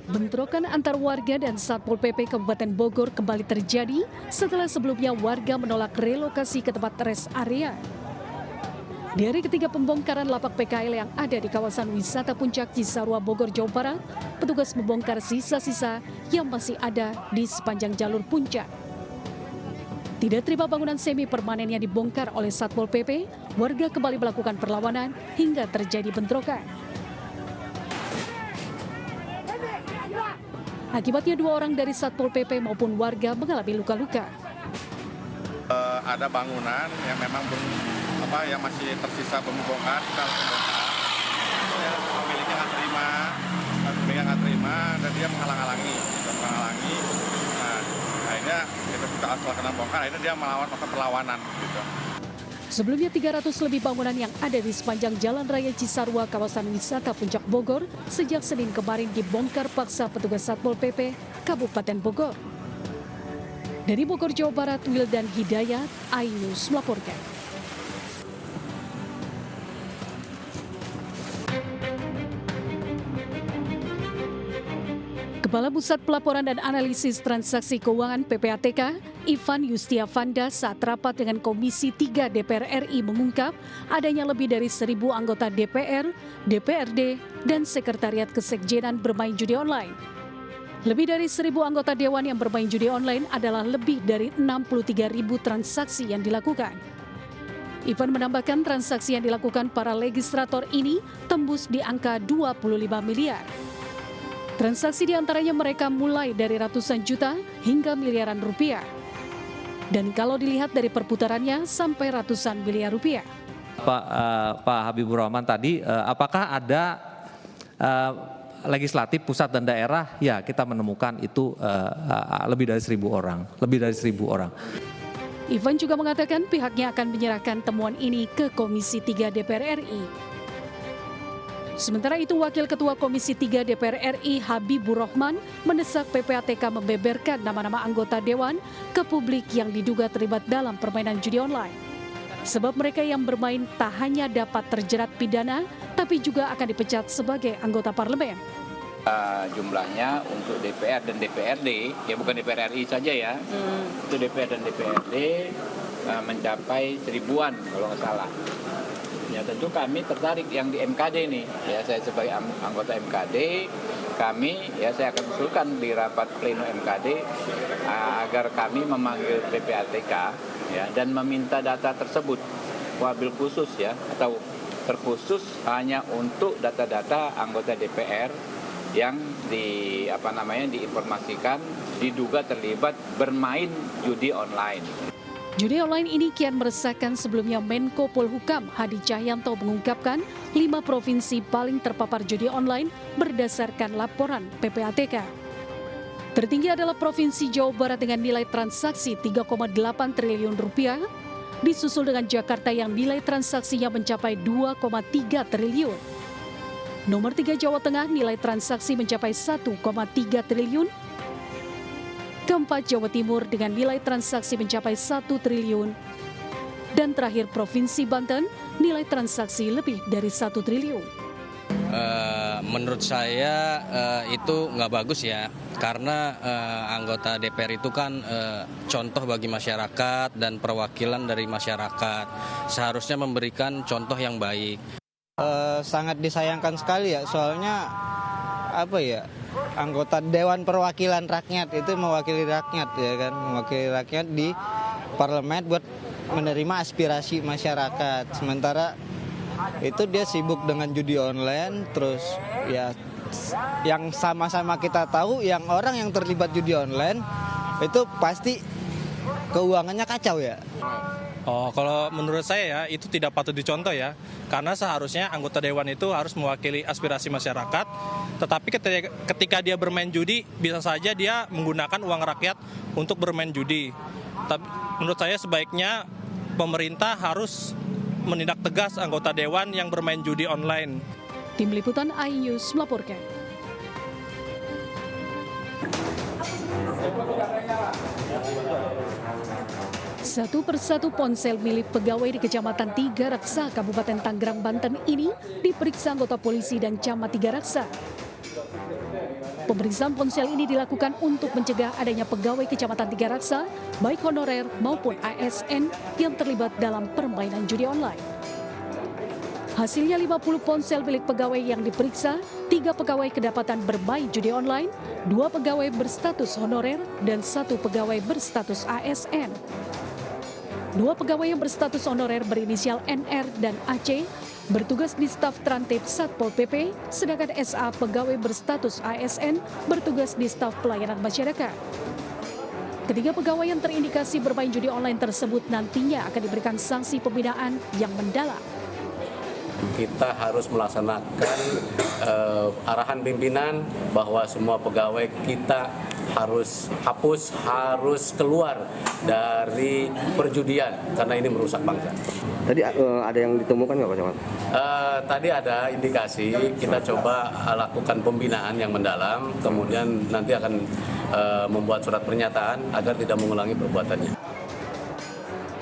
Bentrokan antar warga dan Satpol PP Kabupaten Bogor kembali terjadi setelah sebelumnya warga menolak relokasi ke tempat rest area. Di hari ketiga pembongkaran lapak PKL yang ada di kawasan wisata Puncak Cisarua Bogor, Jawa Barat, petugas membongkar sisa-sisa yang masih ada di sepanjang jalur puncak. Tidak terima bangunan semi permanen yang dibongkar oleh Satpol PP, warga kembali melakukan perlawanan hingga terjadi bentrokan. Akibatnya 2 orang dari Satpol PP maupun warga mengalami luka-luka. Ada bangunan yang memang yang masih tersisa belum dibongkar, kita harus bongkar. Pemiliknya nggak terima, dan dia menghalang-halangi. Nah, akhirnya kita kena bongkar, akhirnya dia melawan masa perlawanan. Gitu. Sebelumnya 300 lebih bangunan yang ada di sepanjang Jalan Raya Cisarua kawasan wisata Puncak Bogor sejak Senin kemarin dibongkar paksa petugas Satpol PP Kabupaten Bogor. Dari Bogor, Jawa Barat, Wildan Hidayat, iNews melaporkan. Kepala Pusat Pelaporan dan Analisis Transaksi Keuangan PPATK, Ivan Yustiavanda saat rapat dengan Komisi 3 DPR RI mengungkap adanya lebih dari 1.000 anggota DPR, DPRD, dan Sekretariat Kesekjenan bermain judi online. Lebih dari 1.000 anggota Dewan yang bermain judi online adalah lebih dari 63.000 transaksi yang dilakukan. Ivan menambahkan transaksi yang dilakukan para legislator ini tembus di angka 25 miliar. Transaksi diantaranya mereka mulai dari ratusan juta hingga miliaran rupiah. Dan kalau dilihat dari perputarannya sampai ratusan miliar rupiah. Pak Habibur Rahman tadi, apakah ada legislatif pusat dan daerah? Ya, kita menemukan itu lebih dari 1.000 orang. Ivan juga mengatakan pihaknya akan menyerahkan temuan ini ke Komisi 3 DPR RI. Sementara itu, Wakil Ketua Komisi 3 DPR RI Habibur Rahman mendesak PPATK membeberkan nama-nama anggota Dewan ke publik yang diduga terlibat dalam permainan judi online. Sebab mereka yang bermain tak hanya dapat terjerat pidana, tapi juga akan dipecat sebagai anggota parlemen. Jumlahnya untuk DPR dan DPRD, ya bukan DPR RI saja ya, itu DPR dan DPRD mencapai 1.000-an kalau nggak salah. Ya tentu kami tertarik yang di MKD nih, ya saya sebagai anggota MKD, saya akan usulkan di rapat pleno MKD agar kami memanggil PPATK ya, dan meminta data tersebut, wabil khusus ya, atau terkhusus hanya untuk data-data anggota DPR yang diinformasikan diduga terlibat bermain judi online. Judi online ini kian meresahkan. Sebelumnya Menko Polhukam Hadi Cahyanto mengungkapkan 5 provinsi paling terpapar judi online berdasarkan laporan PPATK. Tertinggi adalah Provinsi Jawa Barat dengan nilai transaksi 3,8 triliun rupiah, disusul dengan Jakarta yang nilai transaksinya mencapai 2,3 triliun. Nomor 3 Jawa Tengah nilai transaksi mencapai 1,3 triliun. Keempat Jawa Timur dengan nilai transaksi mencapai 1 triliun. Dan terakhir Provinsi Banten nilai transaksi lebih dari 1 triliun. Menurut saya itu nggak bagus ya, karena anggota DPR itu kan contoh bagi masyarakat dan perwakilan dari masyarakat. Seharusnya memberikan contoh yang baik. Sangat disayangkan sekali ya, soalnya anggota Dewan Perwakilan Rakyat itu mewakili rakyat ya kan, mewakili rakyat di parlemen buat menerima aspirasi masyarakat. Sementara itu dia sibuk dengan judi online, terus ya yang sama-sama kita tahu yang orang yang terlibat judi online itu pasti keuangannya kacau ya. Oh, kalau menurut saya ya itu tidak patut dicontoh ya, karena seharusnya anggota dewan itu harus mewakili aspirasi masyarakat, tetapi ketika dia bermain judi bisa saja dia menggunakan uang rakyat untuk bermain judi. Tapi menurut saya sebaiknya pemerintah harus menindak tegas anggota dewan yang bermain judi online. Tim Liputan iNews melaporkan. Satu persatu ponsel milik pegawai di Kecamatan Tiga Raksa, Kabupaten Tangerang, Banten ini diperiksa anggota polisi dan camat Tiga Raksa. Pemeriksaan ponsel ini dilakukan untuk mencegah adanya pegawai Kecamatan Tiga Raksa, baik honorer maupun ASN yang terlibat dalam permainan judi online. Hasilnya 50 ponsel milik pegawai yang diperiksa, 3 pegawai kedapatan bermain judi online, 2 pegawai berstatus honorer, dan 1 pegawai berstatus ASN. 2 pegawai yang berstatus honorer berinisial NR dan AC bertugas di staf Trantip Satpol PP, sedangkan SA pegawai berstatus ASN bertugas di staf pelayanan masyarakat. Ketiga pegawai yang terindikasi bermain judi online tersebut nantinya akan diberikan sanksi pembinaan yang mendalam. Kita harus melaksanakan arahan pimpinan bahwa semua pegawai kita harus hapus, harus keluar dari perjudian karena ini merusak bangsa. Tadi ada yang ditemukan nggak Pak Camat? Tadi ada indikasi, kita coba lakukan pembinaan yang mendalam, kemudian nanti akan membuat surat pernyataan agar tidak mengulangi perbuatannya.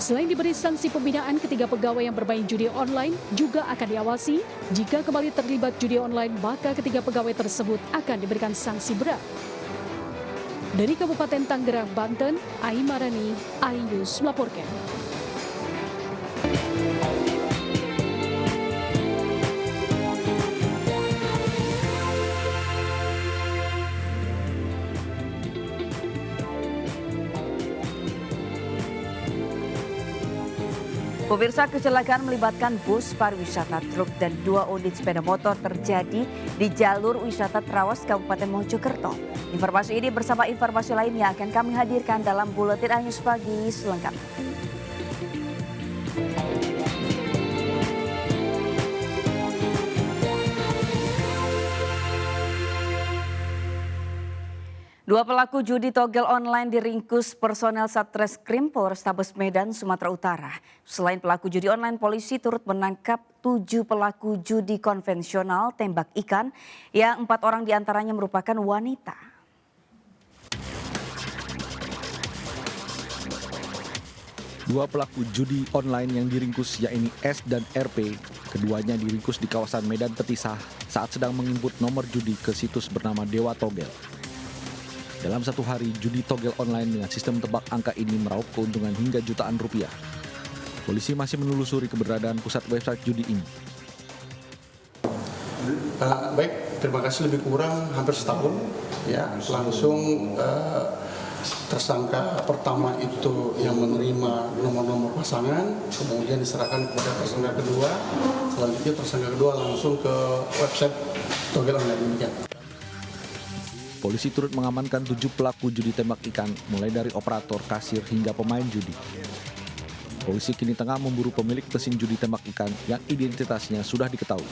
Selain diberi sanksi pembinaan, ketiga pegawai yang bermain judi online juga akan diawasi. Jika kembali terlibat judi online, maka ketiga pegawai tersebut akan diberikan sanksi berat. Dari Kabupaten Tangerang, Banten, Aimarani, iNews melaporkan. Pemirsa, kecelakaan melibatkan bus pariwisata, truk, dan 2 unit sepeda motor terjadi di jalur wisata Trawas, Kabupaten Mojokerto. Informasi ini bersama informasi lainnya akan kami hadirkan dalam Buletin iNews Pagi selengkapnya. Dua pelaku judi togel online diringkus personel Satreskrim Polrestabes Medan, Sumatera Utara. Selain pelaku judi online, polisi turut menangkap 7 pelaku judi konvensional tembak ikan yang 4 orang diantaranya merupakan wanita. Dua pelaku judi online yang diringkus yakni S dan RP. Keduanya diringkus di kawasan Medan Petisah saat sedang menginput nomor judi ke situs bernama Dewa Togel. Dalam satu hari, judi togel online dengan sistem tebak angka ini meraup keuntungan hingga jutaan rupiah. Polisi masih menelusuri keberadaan pusat website judi ini. Baik, terima kasih, lebih kurang hampir setahun. Ya, langsung tersangka pertama itu yang menerima nomor-nomor pasangan, kemudian diserahkan kepada tersangka kedua. Selanjutnya tersangka kedua langsung ke website togel online demikian. Polisi turut mengamankan 7 pelaku judi tembak ikan, mulai dari operator, kasir, hingga pemain judi. Polisi kini tengah memburu pemilik mesin judi tembak ikan yang identitasnya sudah diketahui.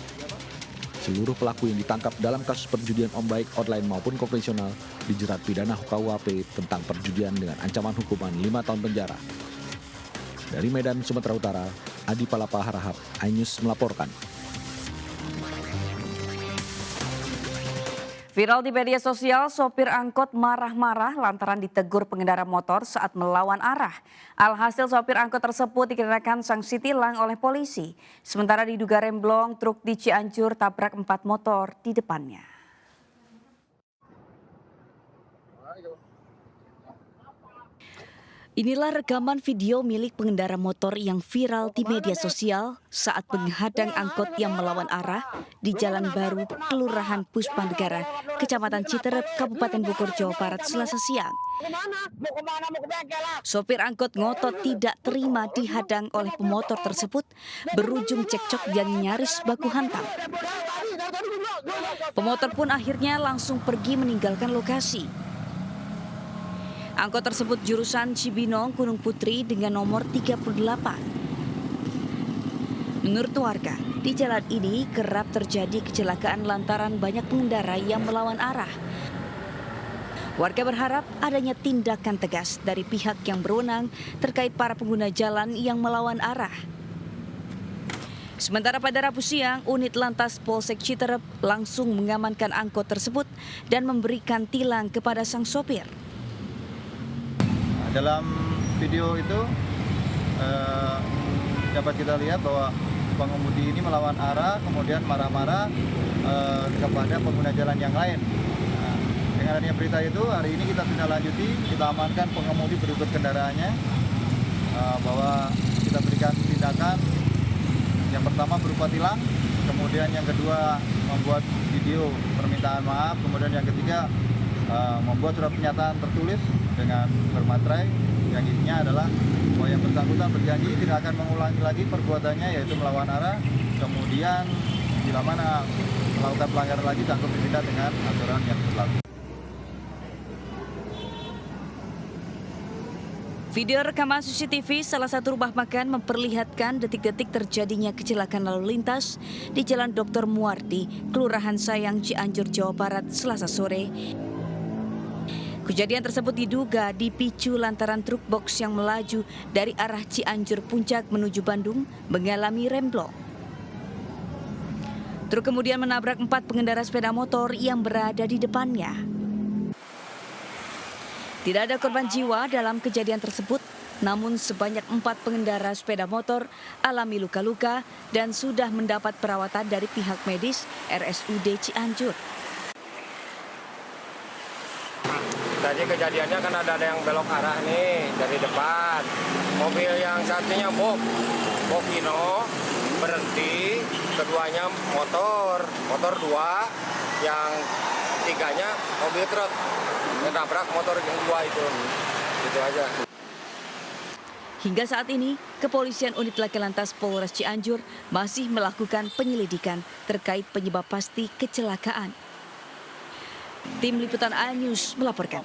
Seluruh pelaku yang ditangkap dalam kasus perjudian baik online maupun konvensional dijerat pidana KUHP tentang perjudian dengan ancaman hukuman 5 tahun penjara. Dari Medan, Sumatera Utara, Adi Palapa Harahap, iNews melaporkan. Viral di media sosial, sopir angkot marah-marah lantaran ditegur pengendara motor saat melawan arah. Alhasil sopir angkot tersebut dikenakan sanksi tilang oleh polisi. Sementara diduga remblong, truk di Cianjur tabrak 4 motor di depannya. Inilah rekaman video milik pengendara motor yang viral di media sosial saat menghadang angkot yang melawan arah di Jalan Baru, Kelurahan Puspanegara, Kecamatan Citerep, Kabupaten Bogor, Jawa Barat, Selasa siang. Sopir angkot ngotot tidak terima dihadang oleh pemotor tersebut, berujung cekcok yang nyaris baku hantam. Pemotor pun akhirnya langsung pergi meninggalkan lokasi. Angkot tersebut jurusan Cibinong, Gunung Putri dengan nomor 38. Menurut warga, di jalan ini kerap terjadi kecelakaan lantaran banyak pengendara yang melawan arah. Warga berharap adanya tindakan tegas dari pihak yang berwenang terkait para pengguna jalan yang melawan arah. Sementara pada Rabu siang, unit Lantas Polsek Citerep langsung mengamankan angkot tersebut dan memberikan tilang kepada sang sopir. Dalam video itu dapat kita lihat bahwa pengemudi ini melawan arah, kemudian marah-marah kepada pengguna jalan yang lain. Nah, dengan adanya berita itu, hari ini kita tindak lanjuti, kita amankan pengemudi berikut kendaraannya, bahwa kita berikan tindakan yang pertama berupa tilang, kemudian yang kedua membuat video permintaan maaf, kemudian yang ketiga membuat surat pernyataan tertulis dengan bermaterai yang isinya adalah bahwa yang bersangkutan berjanji tidak akan mengulangi lagi perbuatannya, yaitu melawan arah, kemudian bila mana melakukan pelanggaran lagi sanggup ditindak dengan aturan yang berlaku. Video rekaman CCTV salah satu rumah makan memperlihatkan detik-detik terjadinya kecelakaan lalu lintas di Jalan Dr. Muardi, Kelurahan Sayang, Cianjur, Jawa Barat, Selasa sore. Kejadian tersebut diduga dipicu lantaran truk box yang melaju dari arah Cianjur Puncak menuju Bandung mengalami remblong. Truk kemudian menabrak 4 pengendara sepeda motor yang berada di depannya. Tidak ada korban jiwa dalam kejadian tersebut, namun sebanyak 4 pengendara sepeda motor alami luka-luka dan sudah mendapat perawatan dari pihak medis RSUD Cianjur. Tadi kejadiannya kan ada yang belok arah nih dari depan. Mobil yang satunya Bokino berhenti, keduanya motor 2, yang tiganya mobil truk menabrak motor yang 2 itu. Gitu aja. Hingga saat ini, Kepolisian Unit Laka Lantas Polres Cianjur masih melakukan penyelidikan terkait penyebab pasti kecelakaan. Tim Liputan A-News melaporkan.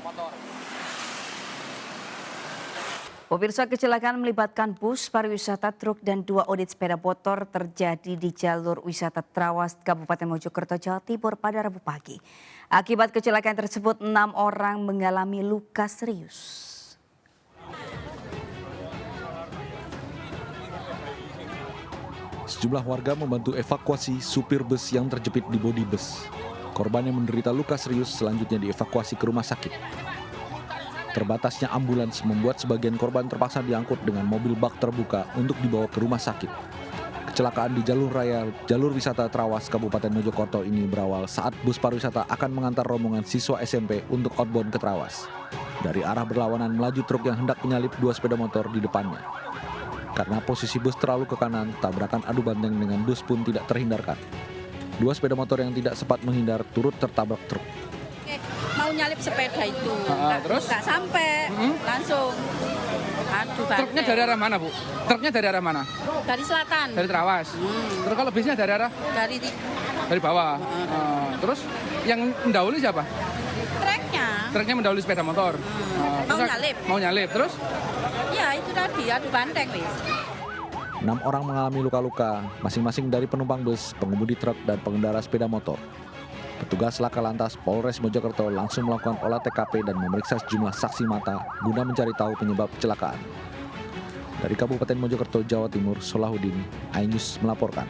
Pemirsa, kecelakaan melibatkan bus pariwisata, truk, dan 2 unit sepeda motor terjadi di jalur wisata Trawas, Kabupaten Mojokerto, Jawa Timur pada Rabu pagi. Akibat kecelakaan tersebut, 6 orang mengalami luka serius. Sejumlah warga membantu evakuasi supir bus yang terjepit di bodi bus. Korban yang menderita luka serius selanjutnya dievakuasi ke rumah sakit. Terbatasnya ambulans membuat sebagian korban terpaksa diangkut dengan mobil bak terbuka untuk dibawa ke rumah sakit. Kecelakaan di jalur wisata Trawas, Kabupaten Mojokerto ini berawal saat bus pariwisata akan mengantar rombongan siswa SMP untuk outbound ke Trawas. Dari arah berlawanan melaju truk yang hendak menyalip 2 sepeda motor di depannya. Karena posisi bus terlalu ke kanan, tabrakan adu banteng dengan bus pun tidak terhindarkan. 2 sepeda motor yang tidak sempat menghindar turut tertabrak truk. Mau nyalip sepeda itu, terus nggak sampai, langsung adu banteng. Truknya dari arah mana, Bu? Truknya dari arah mana? Dari selatan. Dari Trawas. Terus kalau bisnya dari arah? Dari bawah. Terus yang mendahului siapa? Treknya. Treknya mendahului sepeda motor. Mau nyalip, terus? Ya itu tadi, adu banteng, wis. 6 orang mengalami luka-luka, masing-masing dari penumpang bus, pengemudi truk, dan pengendara sepeda motor. Petugas Laka Lantas Polres Mojokerto langsung melakukan olah TKP dan memeriksa sejumlah saksi mata guna mencari tahu penyebab kecelakaan. Dari Kabupaten Mojokerto, Jawa Timur, Solahuddin, A-News melaporkan.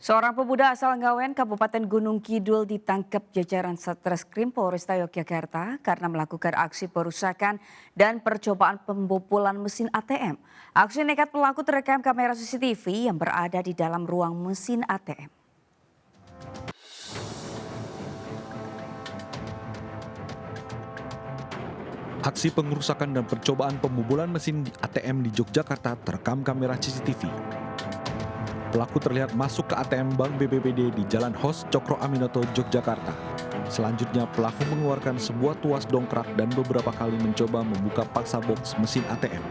Seorang pemuda asal Ngawen, Kabupaten Gunung Kidul ditangkap jajaran Satreskrim Polresta Yogyakarta karena melakukan aksi perusakan dan percobaan pembobolan mesin ATM. Aksi nekat pelaku terekam kamera CCTV yang berada di dalam ruang mesin ATM. Aksi pengerusakan dan percobaan pembobolan mesin ATM di Yogyakarta terekam kamera CCTV. Pelaku terlihat masuk ke ATM Bank BPBD di Jalan Hos Cokro Aminoto, Yogyakarta. Selanjutnya pelaku mengeluarkan sebuah tuas dongkrak dan beberapa kali mencoba membuka paksa box mesin ATM.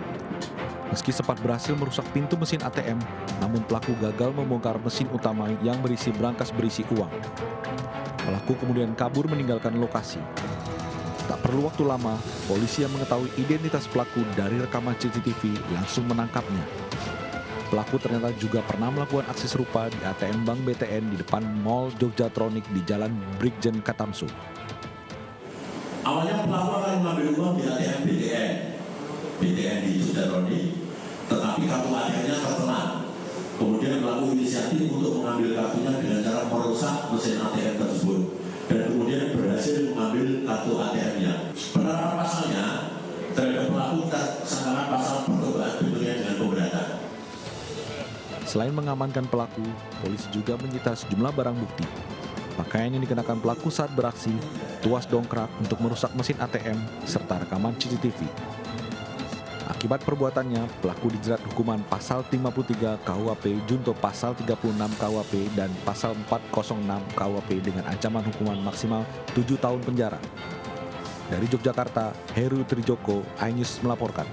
Meski sempat berhasil merusak pintu mesin ATM, namun pelaku gagal membongkar mesin utama yang berisi brankas berisi uang. Pelaku kemudian kabur meninggalkan lokasi. Tak perlu waktu lama, polisi yang mengetahui identitas pelaku dari rekaman CCTV langsung menangkapnya. Pelaku ternyata juga pernah melakukan aksi serupa di ATM Bank BTN di depan Mall Jogjatronik di Jalan Brigjen Katamsu. Awalnya pelaku akan mengambil uang di ATM BTN di Jogjatronik, tetapi kartu ATM-nya terselang. Kemudian pelaku inisiatif untuk mengambil kartunya dengan cara merusak mesin ATM tersebut dan kemudian berhasil mengambil kartu ATM-nya. Penerapan pasalnya terhadap pelaku sangat Selain mengamankan pelaku, polisi juga menyita sejumlah barang bukti. Pakaian yang dikenakan pelaku saat beraksi, tuas dongkrak untuk merusak mesin ATM, serta rekaman CCTV. Akibat perbuatannya, pelaku dijerat hukuman pasal 53 KUHP junto pasal 36 KUHP dan pasal 406 KUHP dengan ancaman hukuman maksimal 7 tahun penjara. Dari Yogyakarta, Heru Trijoko, iNews melaporkan.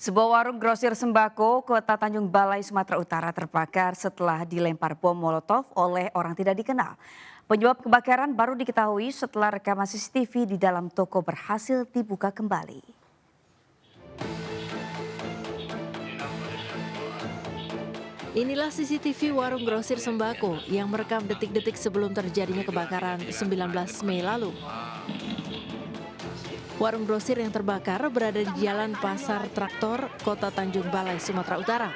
Sebuah warung grosir sembako Kota Tanjung Balai, Sumatera Utara terbakar setelah dilempar bom Molotov oleh orang tidak dikenal. Penyebab kebakaran baru diketahui setelah rekaman CCTV di dalam toko berhasil dibuka kembali. Inilah CCTV warung grosir sembako yang merekam detik-detik sebelum terjadinya kebakaran 19 Mei lalu. Warung grosir yang terbakar berada di Jalan Pasar Traktor, Kota Tanjung Balai, Sumatera Utara.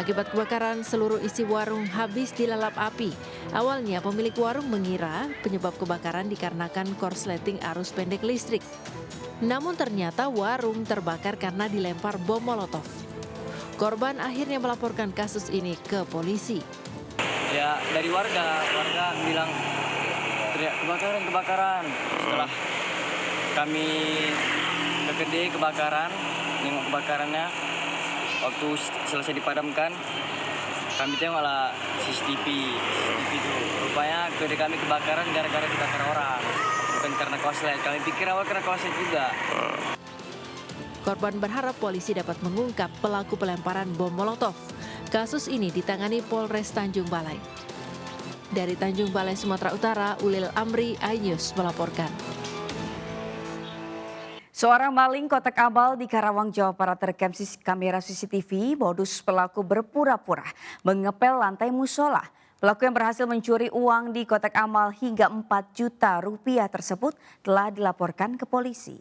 Akibat kebakaran, seluruh isi warung habis dilalap api. Awalnya pemilik warung mengira penyebab kebakaran dikarenakan korsleting arus pendek listrik. Namun ternyata warung terbakar karena dilempar bom Molotov. Korban akhirnya melaporkan kasus ini ke polisi. Ya, dari warga bilang teriak kebakaran. Setelah kami ke gede kebakaran, nengok kebakarannya, waktu selesai dipadamkan, kami tengoklah CCTV itu. Rupanya gede kami kebakaran gara-gara dibakar orang, bukan karena korslet. Kami pikir awal karena korslet juga. Korban berharap polisi dapat mengungkap pelaku pelemparan bom Molotov. Kasus ini ditangani Polres Tanjung Balai. Dari Tanjung Balai, Sumatera Utara, Ulil Amri, iNews melaporkan. Seorang maling kotak amal di Karawang, Jawa Barat terekam kamera CCTV. Modus pelaku berpura-pura mengepel lantai musola. Pelaku yang berhasil mencuri uang di kotak amal hingga 4 juta rupiah tersebut telah dilaporkan ke polisi.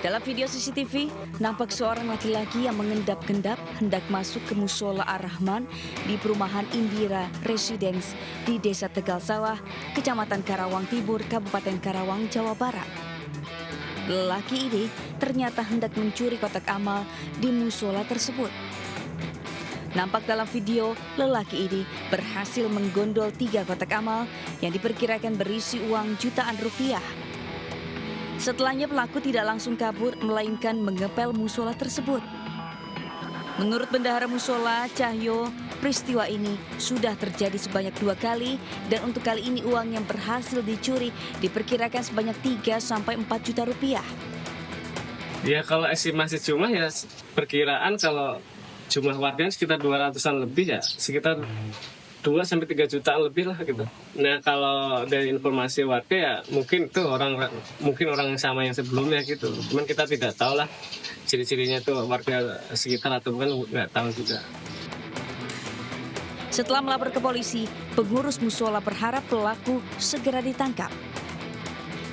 Dalam video CCTV, nampak seorang laki-laki yang mengendap-endap hendak masuk ke musola Ar-Rahman di perumahan Indira Residence di Desa Tegal Sawah, Kecamatan Karawang Timur, Kabupaten Karawang, Jawa Barat. Lelaki ini ternyata hendak mencuri kotak amal di musola tersebut. Nampak dalam video, lelaki ini berhasil menggondol 3 kotak amal yang diperkirakan berisi uang jutaan rupiah. Setelahnya pelaku tidak langsung kabur, melainkan mengepel musola tersebut. Menurut bendahara musola Cahyo, peristiwa ini sudah terjadi sebanyak 2 kali dan untuk kali ini uang yang berhasil dicuri diperkirakan sebanyak 3-4 juta rupiah. Ya kalau estimasi jumlah ya perkiraan kalau jumlah warganya sekitar 200-an lebih ya, sekitar 2-3 jutaan lebih lah gitu. Nah kalau dari informasi warga ya mungkin itu orang yang sama yang sebelumnya gitu. Cuman kita tidak tahu lah ciri-cirinya tuh warga sekitar atau bukan, nggak tahu juga. Setelah melapor ke polisi, pengurus musola berharap pelaku segera ditangkap.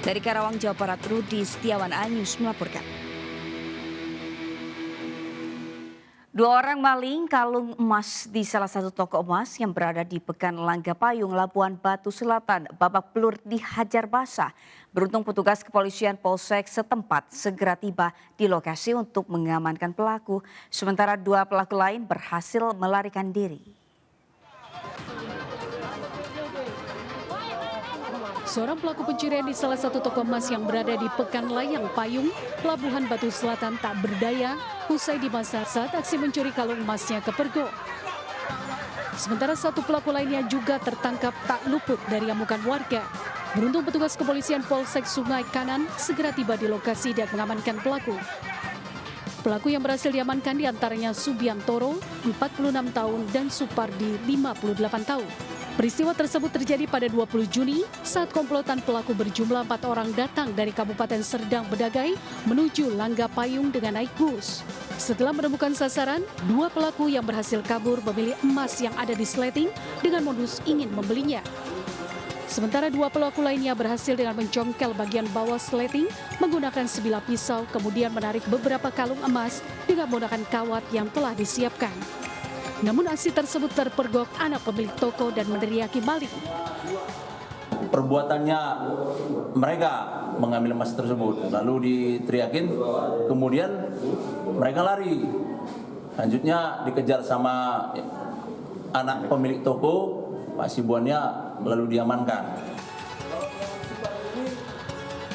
Dari Karawang, Jawa Barat, Rudi Setiawan, iNews melaporkan. 2 orang maling kalung emas di salah satu toko emas yang berada di Pekan Langga Payung, Labuan Batu Selatan, babak belur dihajar basah. Beruntung petugas kepolisian Polsek setempat segera tiba di lokasi untuk mengamankan pelaku, sementara 2 pelaku lain berhasil melarikan diri. Seorang pelaku pencurian di salah satu toko emas yang berada di Pekan Layang Payung, Labuhan Batu Selatan tak berdaya usai dimasak saat aksi mencuri kalung emasnya kepergok. Sementara 1 pelaku lainnya juga tertangkap tak luput dari amukan warga. Beruntung petugas kepolisian Polsek Sungai Kanan segera tiba di lokasi dan mengamankan pelaku. Pelaku yang berhasil diamankan diantaranya Subiantoro, 46 tahun, dan Supardi, 58 tahun. Peristiwa tersebut terjadi pada 20 Juni saat komplotan pelaku berjumlah 4 orang datang dari Kabupaten Serdang Bedagai menuju Langga Payung dengan naik bus. Setelah menemukan sasaran, 2 pelaku yang berhasil kabur memilih emas yang ada di sleting dengan modus ingin membelinya. Sementara 2 pelaku lainnya berhasil dengan mencongkel bagian bawah sleting menggunakan sebilah pisau, kemudian menarik beberapa kalung emas dengan menggunakan kawat yang telah disiapkan. Namun aksi tersebut terpergok anak pemilik toko dan meneriaki maling. perbuatannya mereka mengambil emas tersebut, lalu diteriakin, kemudian mereka lari. Lanjutnya dikejar sama anak pemilik toko, Pak Sibuannya, lalu diamankan.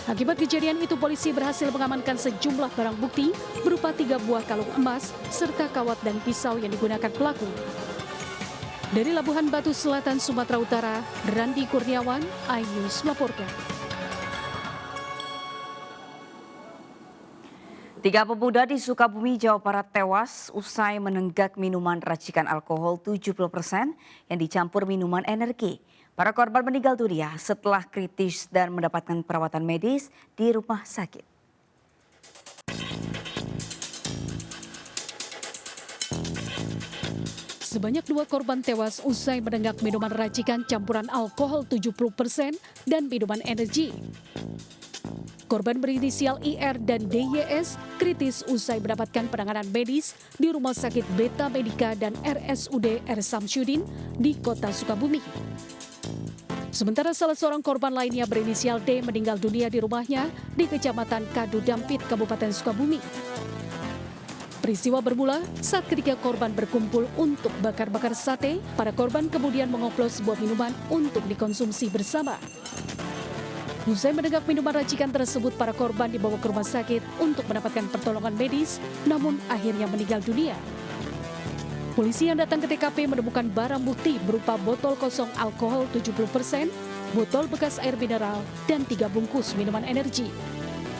Akibat kejadian itu, polisi berhasil mengamankan sejumlah barang bukti berupa 3 buah kalung emas serta kawat dan pisau yang digunakan pelaku. Dari Labuhan Batu Selatan, Sumatera Utara, Randi Kurniawan, iNews melaporkan. 3 pemuda di Sukabumi, Jawa Barat tewas usai menenggak minuman racikan alkohol 70% yang dicampur minuman energi. Para korban meninggal dunia setelah kritis dan mendapatkan perawatan medis di rumah sakit. Sebanyak 2 korban tewas usai menenggak minuman racikan campuran alkohol 70% dan minuman energi. Korban berinisial IR dan DYS kritis usai mendapatkan penanganan medis di Rumah Sakit Beta Medica dan RSUD R. Samsudin di Kota Sukabumi. Sementara salah seorang korban lainnya berinisial D meninggal dunia di rumahnya di Kecamatan Kadu Dampit, Kabupaten Sukabumi. Peristiwa bermula saat ketiga korban berkumpul untuk bakar-bakar sate. Para korban kemudian mengoplos sebuah minuman untuk dikonsumsi bersama. Usai menenggak minuman racikan tersebut, para korban dibawa ke rumah sakit untuk mendapatkan pertolongan medis, namun akhirnya meninggal dunia. Polisi yang datang ke TKP menemukan barang bukti berupa botol kosong alkohol 70%, botol bekas air mineral, dan 3 bungkus minuman energi.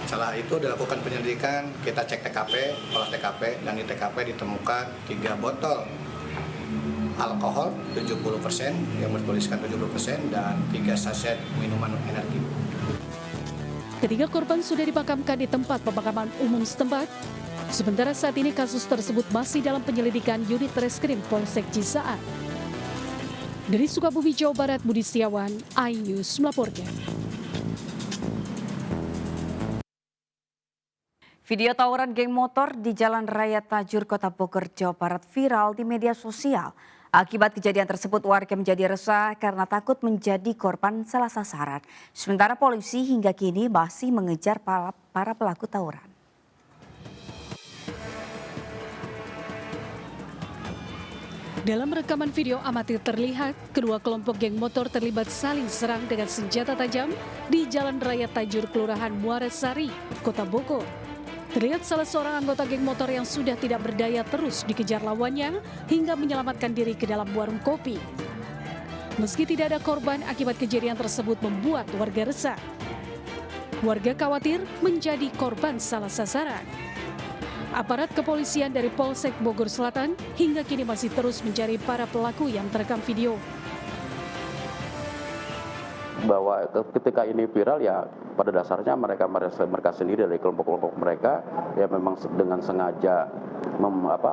Setelah itu dilakukan penyelidikan, kita cek TKP, olah TKP, dan di TKP ditemukan 3 botol alkohol 70% yang bertuliskan 70% dan 3 saset minuman energi. Ketiga korban sudah dimakamkan di tempat pemakaman umum setempat. Sementara saat ini kasus tersebut masih dalam penyelidikan unit Reskrim Polsek Cisaat. Dari Sukabumi, Jawa Barat, Budi Setiawan, iNews melaporkan. Video tawuran geng motor di Jalan Raya Tajur, Kota Bogor, Jawa Barat viral di media sosial. Akibat kejadian tersebut, warga menjadi resah karena takut menjadi korban salah sasaran. Sementara polisi hingga kini masih mengejar para pelaku tawuran. Dalam rekaman video amatir terlihat, kedua kelompok geng motor terlibat saling serang dengan senjata tajam di Jalan Raya Tajur, Kelurahan Muara Sari, Kota Bogor. Terlihat salah seorang anggota geng motor yang sudah tidak berdaya terus dikejar lawannya hingga menyelamatkan diri ke dalam warung kopi. Meski tidak ada korban, akibat kejadian tersebut membuat warga resah. Warga khawatir menjadi korban salah sasaran. Aparat kepolisian dari Polsek Bogor Selatan hingga kini masih terus mencari para pelaku yang terekam video. Bahwa ketika ini viral, ya pada dasarnya mereka sendiri dari kelompok-kelompok mereka ya memang dengan sengaja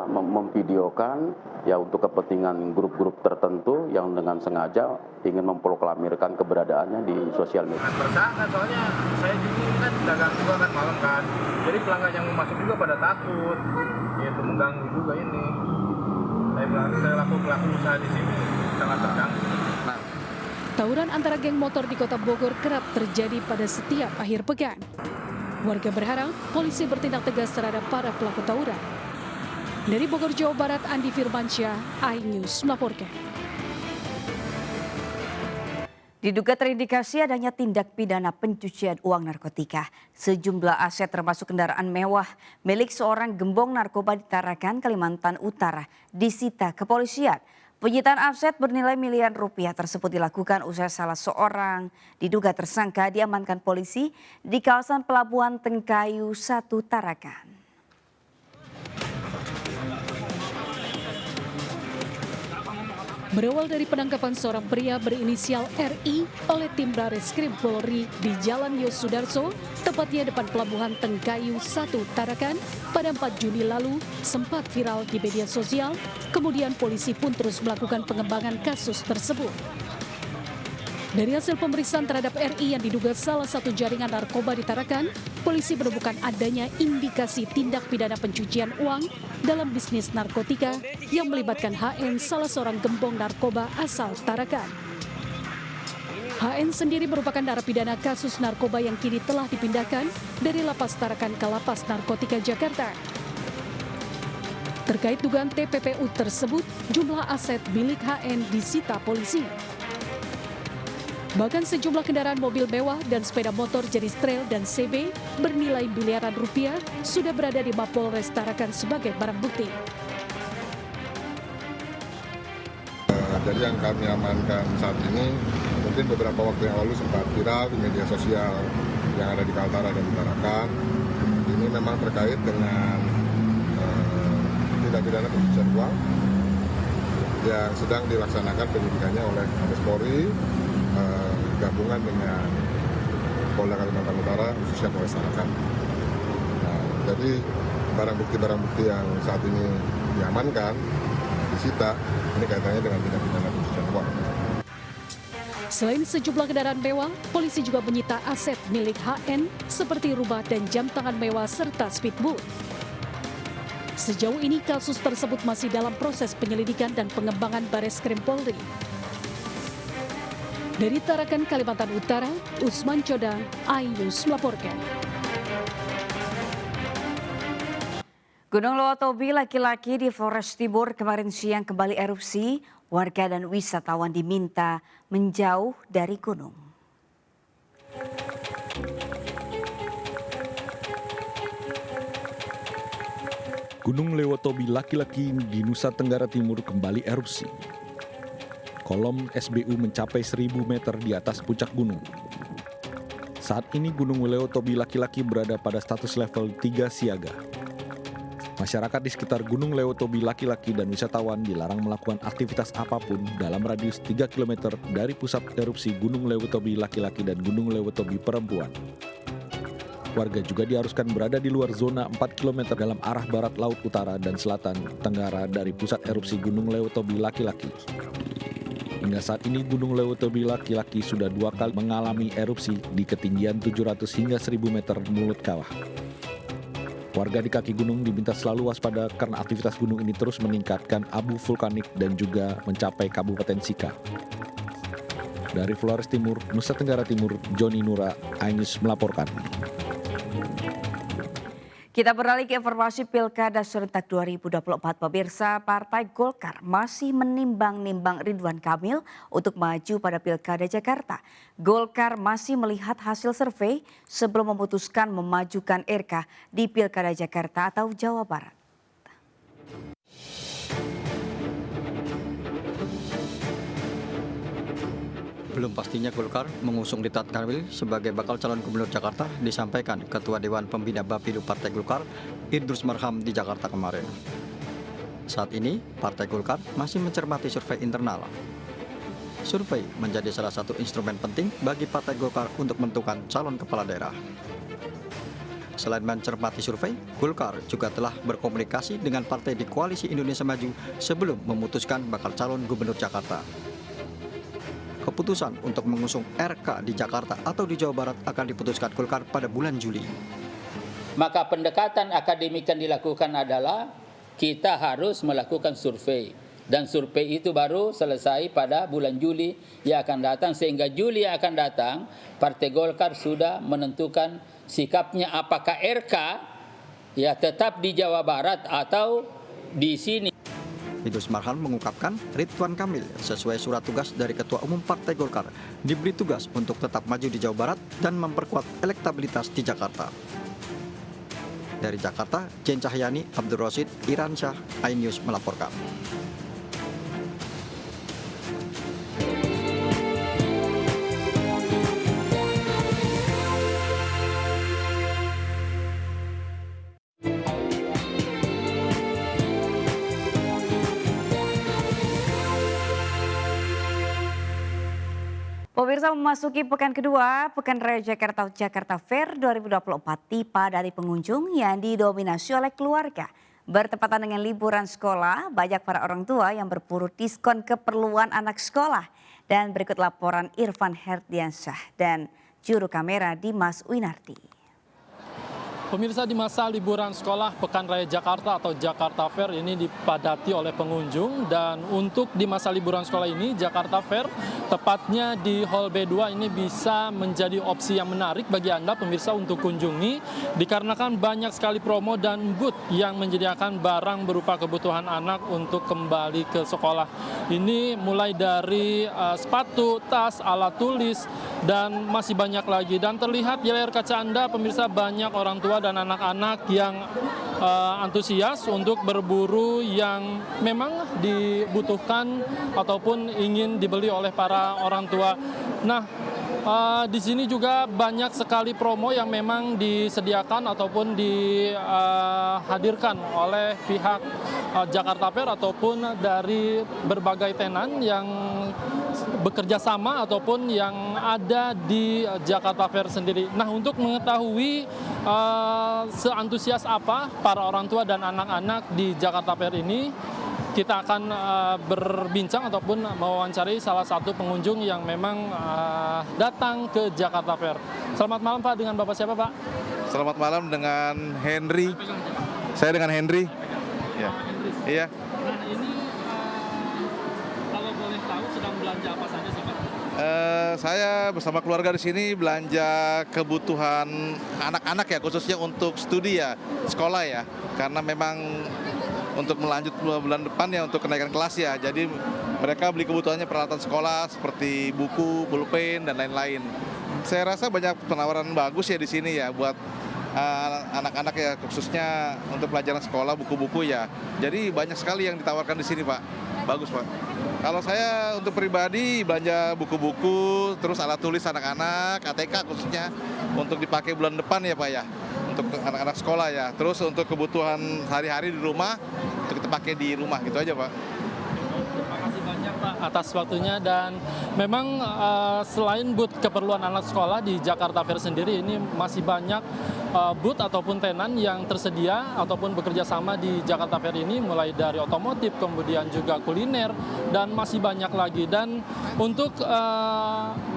memvideokan ya untuk kepentingan grup-grup tertentu yang dengan sengaja ingin memproklamirkan keberadaannya di sosial media. Tersangka soalnya saya juga kan dagang juga kan malam kan, jadi pelanggan yang mau masuk juga pada takut, itu mengganggu juga ini. Saya laku pelaku usaha di sini sangat terganggu. Tawuran antara geng motor di Kota Bogor kerap terjadi pada setiap akhir pekan. Warga berharap polisi bertindak tegas terhadap para pelaku tawuran. Dari Bogor, Jawa Barat, Andi Firmansyah, iNews melaporkan. Diduga terindikasi adanya tindak pidana pencucian uang narkotika. Sejumlah aset termasuk kendaraan mewah milik seorang gembong narkoba di Tarakan, Kalimantan Utara disita kepolisian. Penyitaan aset bernilai miliaran rupiah tersebut dilakukan usai salah seorang diduga tersangka diamankan polisi di kawasan Pelabuhan Tengkayu 1 Tarakan. Berawal dari penangkapan seorang pria berinisial RI oleh tim Bareskrim Polri di Jalan Yosudarso, tepatnya depan Pelabuhan Tengkayu 1 Tarakan, pada 4 Juni lalu sempat viral di media sosial. Kemudian polisi pun terus melakukan pengembangan kasus tersebut. Dari hasil pemeriksaan terhadap RI yang diduga salah satu jaringan narkoba di Tarakan, polisi menemukan adanya indikasi tindak pidana pencucian uang dalam bisnis narkotika yang melibatkan HN, salah seorang gembong narkoba asal Tarakan. HN sendiri merupakan narapidana kasus narkoba yang kini telah dipindahkan dari Lapas Tarakan ke Lapas Narkotika Jakarta. Terkait dugaan TPPU tersebut, jumlah aset milik HN disita polisi. Bahkan sejumlah kendaraan mobil mewah dan sepeda motor jenis trail dan CB bernilai miliaran rupiah sudah berada di Mapolres Tarakan sebagai barang bukti. Jadi yang kami amankan saat ini, mungkin beberapa waktu yang lalu sempat viral di media sosial yang ada di Kaltara dan di Tarakan. Ini memang terkait dengan tindak pidana pencucian uang yang sedang dilaksanakan penyidikannya oleh Mabes Polri gabungan dengan Polda Kalimantan Utara, khususnya Polres Tarakan. Nah, jadi barang bukti yang saat ini diamankan, disita, ini kaitannya dengan tindak pidana pencucian uang. Selain sejumlah kendaraan mewah, polisi juga menyita aset milik HN seperti rumah dan jam tangan mewah serta speedboat. Sejauh ini kasus tersebut masih dalam proses penyelidikan dan pengembangan Bareskrim Polri. Dari Tarakan, Kalimantan Utara, Usman Coda, iNews melaporkan. Gunung Lewotobi laki-laki di Flores Timur kemarin siang kembali erupsi. Warga dan wisatawan diminta menjauh dari gunung. Gunung Lewotobi laki-laki di Nusa Tenggara Timur kembali erupsi. Kolom SBU mencapai 1000 meter di atas puncak gunung. Saat ini Gunung Lewotobi laki-laki berada pada status level 3 siaga. Masyarakat di sekitar Gunung Lewotobi laki-laki dan wisatawan dilarang melakukan aktivitas apapun dalam radius 3 km dari pusat erupsi Gunung Lewotobi laki-laki dan Gunung Lewotobi perempuan. Warga juga diharuskan berada di luar zona 4 km dalam arah barat laut utara dan selatan tenggara dari pusat erupsi Gunung Lewotobi laki-laki. Hingga saat ini Gunung Lewotobi laki-laki sudah 2 kali mengalami erupsi di ketinggian 700 hingga 1000 meter mulut kawah. Warga di kaki gunung diminta selalu waspada karena aktivitas gunung ini terus meningkatkan abu vulkanik dan juga mencapai Kabupaten Sika. Dari Flores Timur, Nusa Tenggara Timur, Joni Nura, iNews melaporkan. Kita beralih ke informasi Pilkada serentak 2024. Pemirsa, Partai Golkar masih menimbang-nimbang Ridwan Kamil untuk maju pada Pilkada Jakarta. Golkar masih melihat hasil survei sebelum memutuskan memajukan RK di Pilkada Jakarta atau Jawa Barat. Belum pastinya Golkar mengusung Ridwan Kamil sebagai bakal calon gubernur Jakarta disampaikan Ketua Dewan Pembina Bapilu Partai Golkar Idrus Marham di Jakarta kemarin. Saat ini Partai Golkar masih mencermati survei internal. Survei menjadi salah satu instrumen penting bagi Partai Golkar untuk menentukan calon kepala daerah. Selain mencermati survei, Golkar juga telah berkomunikasi dengan partai di Koalisi Indonesia Maju sebelum memutuskan bakal calon gubernur Jakarta. Keputusan untuk mengusung RK di Jakarta atau di Jawa Barat akan diputuskan Golkar pada bulan Juli. Maka pendekatan akademik yang dilakukan adalah kita harus melakukan survei. Dan survei itu baru selesai pada bulan Juli yang akan datang. Sehingga Juli yang akan datang, Partai Golkar sudah menentukan sikapnya apakah RK ya tetap di Jawa Barat atau di sini. Idrus Marham mengungkapkan Ridwan Kamil sesuai surat tugas dari Ketua Umum Partai Golkar diberi tugas untuk tetap maju di Jawa Barat dan memperkuat elektabilitas di Jakarta. Dari Jakarta, Jen Cahyani, Abdul Rosid, Iransyah, iNews melaporkan. Pemirsa, memasuki pekan kedua, Pekan Raya Jakarta Fair 2024 tiba dari pengunjung yang didominasi oleh keluarga. Bertepatan dengan liburan sekolah, banyak para orang tua yang berburu diskon keperluan anak sekolah. Dan berikut laporan Irfan Herdiansyah dan juru kamera Dimas Winarti. Pemirsa, di masa liburan sekolah, Pekan Raya Jakarta atau Jakarta Fair ini dipadati oleh pengunjung. Dan untuk di masa liburan sekolah ini, Jakarta Fair tepatnya di Hall B2 ini bisa menjadi opsi yang menarik bagi Anda pemirsa untuk kunjungi, dikarenakan banyak sekali promo dan booth yang menyediakan barang berupa kebutuhan anak untuk kembali ke sekolah. Ini mulai dari sepatu, tas, alat tulis, dan masih banyak lagi. Dan terlihat di layar kaca Anda pemirsa, banyak orang tua dan anak-anak yang antusias untuk berburu yang memang dibutuhkan ataupun ingin dibeli oleh para orang tua. Nah, di sini juga banyak sekali promo yang memang disediakan ataupun dihadirkan oleh pihak Jakarta Fair ataupun dari berbagai tenan yang bekerja sama ataupun yang ada di Jakarta Fair sendiri. Nah, untuk mengetahui seantusias apa para orang tua dan anak-anak di Jakarta Fair ini, kita akan berbincang ataupun mewawancari salah satu pengunjung yang memang datang ke Jakarta Fair. Selamat malam Pak, dengan Bapak siapa Pak? Selamat malam dengan Henry. Saya dengan Henry. Ya. Iya. Nah, ini kalau boleh tahu sedang belanja apa saja sih Pak? Saya bersama keluarga di sini belanja kebutuhan anak-anak ya, khususnya untuk studi ya, sekolah ya. Karena memang untuk melanjut bulan depan ya, untuk kenaikan kelas ya. Jadi mereka beli kebutuhannya peralatan sekolah seperti buku, pulpen, dan lain-lain. Saya rasa banyak penawaran bagus ya di sini ya buat anak-anak ya, khususnya untuk pelajaran sekolah, buku-buku ya. Jadi banyak sekali yang ditawarkan di sini Pak. Bagus Pak. Kalau saya untuk pribadi belanja buku-buku, terus alat tulis anak-anak, ATK khususnya untuk dipakai bulan depan ya Pak ya. Untuk anak-anak sekolah ya. Terus untuk kebutuhan sehari-hari di rumah, untuk kita pakai di rumah gitu aja Pak. Terima kasih banyak Pak atas waktunya, dan memang selain booth keperluan anak sekolah di Jakarta Fair sendiri, ini masih banyak booth ataupun tenan yang tersedia ataupun bekerja sama di Jakarta Fair ini, mulai dari otomotif, kemudian juga kuliner, dan masih banyak lagi. Dan untuk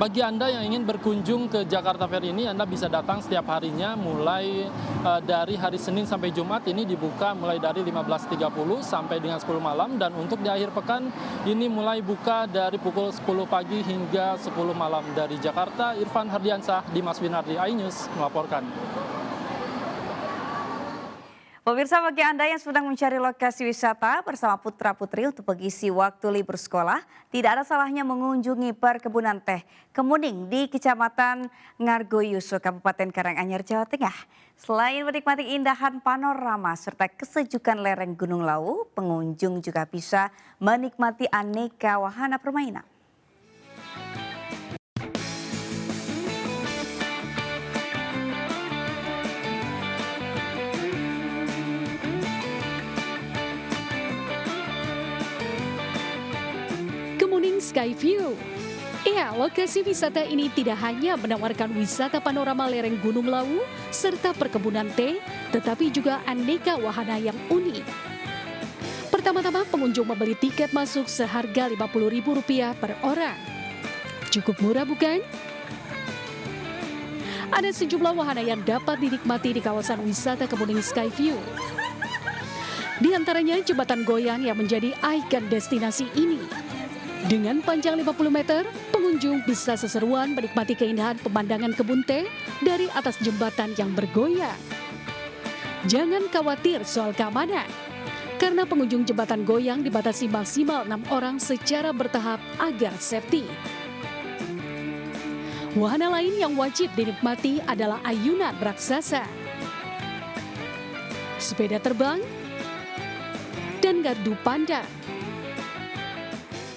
bagi Anda yang ingin berkunjung ke Jakarta Fair ini, Anda bisa datang setiap harinya mulai dari hari Senin sampai Jumat. Ini dibuka mulai dari 15.30 sampai dengan 10 malam, dan untuk di akhir pekan ini mulai buka dari pukul 10 pagi hingga 10 malam. Dari Jakarta, Irfan Hardiansah, Dimas Winardi, iNews melaporkan. Pemirsa, bagi Anda yang sedang mencari lokasi wisata bersama putra-putri untuk mengisi waktu libur sekolah, tidak ada salahnya mengunjungi perkebunan teh Kemuning di Kecamatan Ngargoyuso, Kabupaten Karanganyar, Jawa Tengah. Selain menikmati indahan panorama serta kesejukan lereng Gunung Lawu, pengunjung juga bisa menikmati aneka wahana permainan. Kemuning Sky View. Ya, lokasi wisata ini tidak hanya menawarkan wisata panorama lereng Gunung Lawu serta perkebunan teh, tetapi juga aneka wahana yang unik. Pertama-tama pengunjung membeli tiket masuk seharga Rp50.000 per orang. Cukup murah bukan? Ada sejumlah wahana yang dapat dinikmati di kawasan wisata Kemuning Sky View. Di antaranya jembatan goyang yang menjadi ikon destinasi ini. Dengan panjang 50 meter, pengunjung bisa seseruan menikmati keindahan pemandangan kebun teh dari atas jembatan yang bergoyang. Jangan khawatir soal keamanan, karena pengunjung jembatan goyang dibatasi maksimal 6 orang secara bertahap agar safety. Wahana lain yang wajib dinikmati adalah ayunan raksasa, sepeda terbang, dan gardu panda.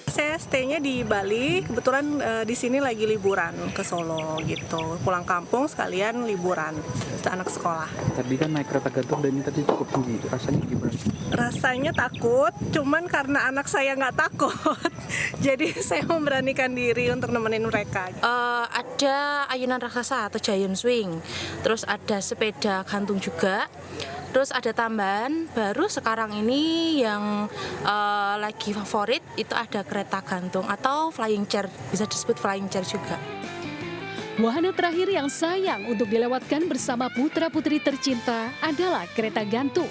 Saya stay-nya di Bali, kebetulan di sini lagi liburan ke Solo gitu. Pulang kampung sekalian liburan anak sekolah. Tadi kan naik kereta gantung dan ini tadi cukup tinggi, rasanya gimana? Rasanya takut, cuman karena anak saya nggak takut, jadi saya memberanikan diri untuk nemenin mereka. Ada ayunan raksasa atau giant swing, terus ada sepeda gantung juga. Terus ada tambahan baru sekarang ini yang lagi favorit itu ada kereta gantung atau flying chair, bisa disebut flying chair juga. Wahana terakhir yang sayang untuk dilewatkan bersama putra-putri tercinta adalah kereta gantung.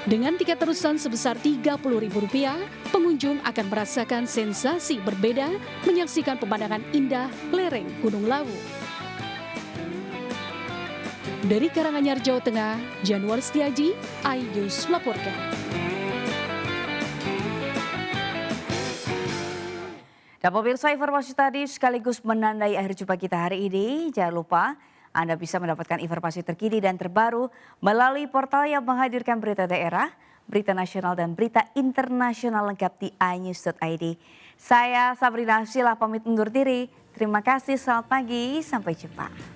Dengan tiket terusan sebesar Rp30.000, pengunjung akan merasakan sensasi berbeda menyaksikan pemandangan indah lereng Gunung Lawu. Dari Karanganyar, Jawa Tengah, Januar Setiaji, iNews melaporkan. Dan pemirsa, informasi tadi sekaligus menandai akhir jumpa kita hari ini. Jangan lupa Anda bisa mendapatkan informasi terkini dan terbaru melalui portal yang menghadirkan berita daerah, berita nasional dan berita internasional lengkap di inews.id. Saya Sabrina Sila pamit undur diri. Terima kasih, selamat pagi, sampai jumpa.